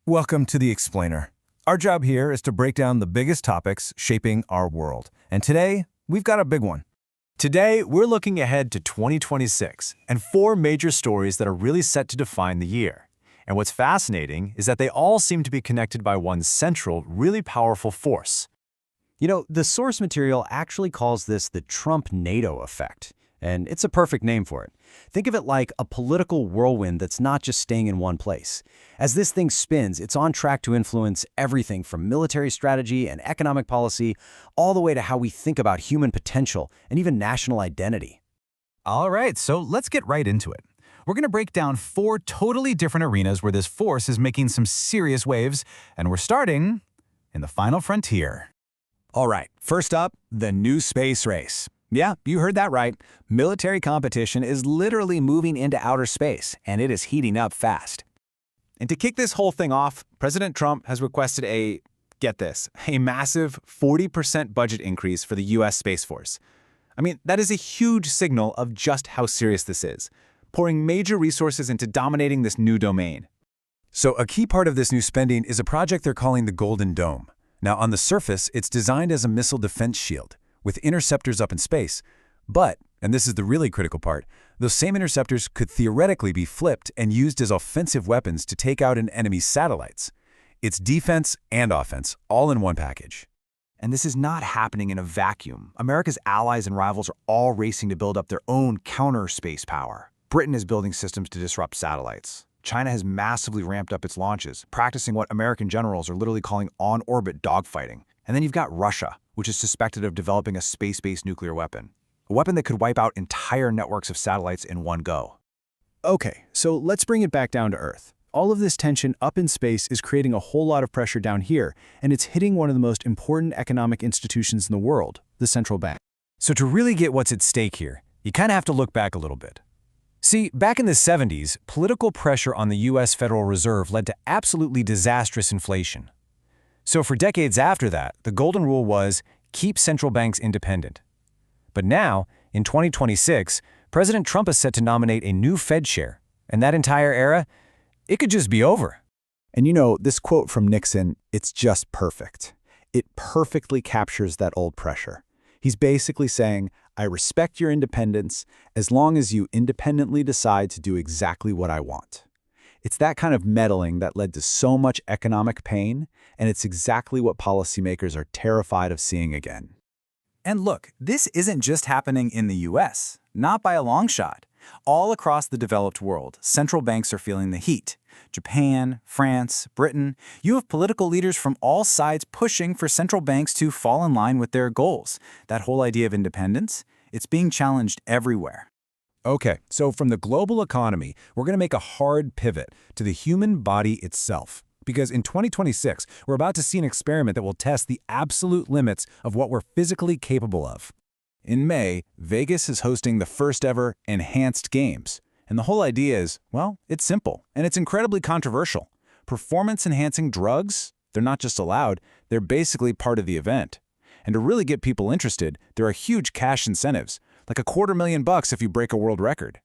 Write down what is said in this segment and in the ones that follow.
Welcome to The Explainer. Our job here is to break down the biggest topics shaping our world. And today, we've got a big one. Today, we're looking ahead to 2026 and four major stories that are really set to define the year. And what's fascinating is that they all seem to be connected by one central, really powerful force. You know, the source material actually calls this the Trump-NATO effect, and it's a perfect name for it. Think of it like a political whirlwind that's not just staying in one place. As this thing spins, it's on track to influence everything from military strategy and economic policy, all the way to how we think about human potential and even national identity. All right, so let's get right into it. We're going to break down four totally different arenas where this force is making some serious waves, and we're starting in the final frontier. All right, first up, the new space race. Yeah, you heard that right. Military competition is literally moving into outer space, and it is heating up fast. And to kick this whole thing off, President Trump has requested get this, a massive 40% budget increase for the U.S. Space Force. I mean, that is a huge signal of just how serious this is, pouring major resources into dominating this new domain. So a key part of this new spending is a project they're calling the Golden Dome. Now, on the surface, it's designed as a missile defense shield, with interceptors up in space. But, and this is the really critical part, those same interceptors could theoretically be flipped and used as offensive weapons to take out an enemy's satellites. It's defense and offense, all in one package. And this is not happening in a vacuum. America's allies and rivals are all racing to build up their own counter-space power. Britain is building systems to disrupt satellites. China has massively ramped up its launches, practicing what American generals are literally calling on-orbit dogfighting. And then you've got Russia, which is suspected of developing a space-based nuclear weapon. A weapon that could wipe out entire networks of satellites in one go. Okay, so let's bring it back down to Earth. All of this tension up in space is creating a whole lot of pressure down here, and it's hitting one of the most important economic institutions in the world, the central bank. So to really get what's at stake here, you kind of have to look back a little bit. See, back in the 70s, political pressure on the U.S. Federal Reserve led to absolutely disastrous inflation. So for decades after that, the golden rule was keep central banks independent. But now, in 2026, President Trump is set to nominate a new Fed chair, and that entire era, it could just be over. And you know, this quote from Nixon, it's just perfect. It perfectly captures that old pressure. He's basically saying, I respect your independence as long as you independently decide to do exactly what I want. It's that kind of meddling that led to so much economic pain, and it's exactly what policymakers are terrified of seeing again. And look, this isn't just happening in the U.S., not by a long shot. All across the developed world, central banks are feeling the heat. Japan, France, Britain, you have political leaders from all sides pushing for central banks to fall in line with their goals. That whole idea of independence, it's being challenged everywhere. Okay, so from the global economy, we're going to make a hard pivot to the human body itself. Because in 2026, we're about to see an experiment that will test the absolute limits of what we're physically capable of. In May, Vegas is hosting the first ever Enhanced Games. And the whole idea is, well, it's simple, and it's incredibly controversial. Performance-enhancing drugs, they're not just allowed, they're basically part of the event. And to really get people interested, there are huge cash incentives, like $250,000 if you break a world record.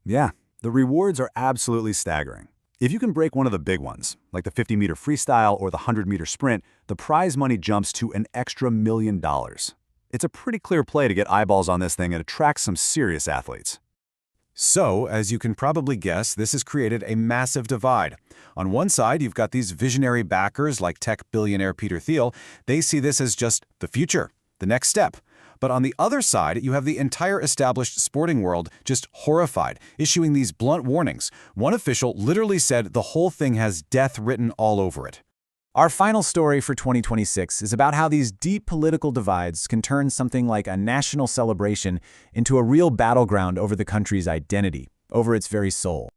Yeah, the rewards are absolutely staggering. If you can break one of the big ones, like the 50-meter freestyle or the 100-meter sprint, the prize money jumps to an extra $1 million. It's a pretty clear play to get eyeballs on this thing and attract some serious athletes. So, as you can probably guess, this has created a massive divide. On one side, you've got these visionary backers like tech billionaire Peter Thiel. They see this as just the future, the next step. But on the other side, you have the entire established sporting world just horrified, issuing these blunt warnings. One official literally said the whole thing has death written all over it. Our final story for 2026 is about how these deep political divides can turn something like a national celebration into a real battleground over the country's identity, over its very soul.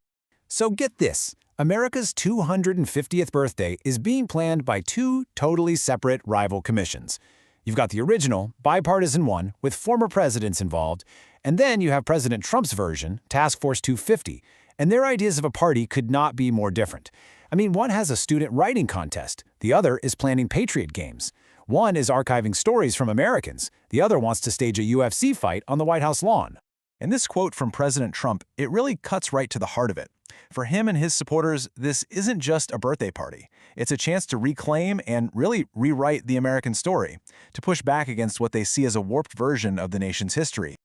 So get this, America's 250th birthday is being planned by two totally separate rival commissions. You've got the original, bipartisan one with former presidents involved, and then you have President Trump's version, Task Force 250, and their ideas of a party could not be more different. I mean, one has a student writing contest. The other is planning Patriot games. One is archiving stories from Americans. The other wants to stage a UFC fight on the White House lawn. And this quote from President Trump, it really cuts right to the heart of it. For him and his supporters, this isn't just a birthday party. It's a chance to reclaim and really rewrite the American story, to push back against what they see as a warped version of the nation's history.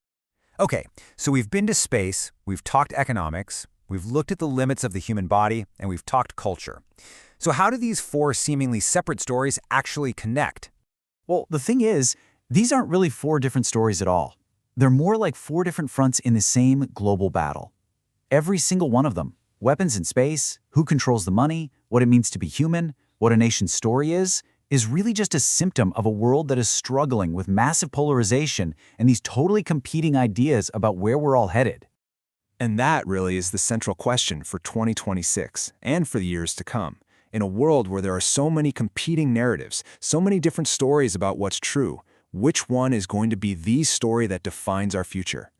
Okay, so we've been to space, we've talked economics, we've looked at the limits of the human body, and we've talked culture. So how do these four seemingly separate stories actually connect? Well, the thing is, these aren't really four different stories at all. They're more like four different fronts in the same global battle. Every single one of them, weapons in space, who controls the money, what it means to be human, what a nation's story is really just a symptom of a world that is struggling with massive polarization and these totally competing ideas about where we're all headed. And that really is the central question for 2026 and for the years to come. In a world where there are so many competing narratives, so many different stories about what's true, which one is going to be the story that defines our future?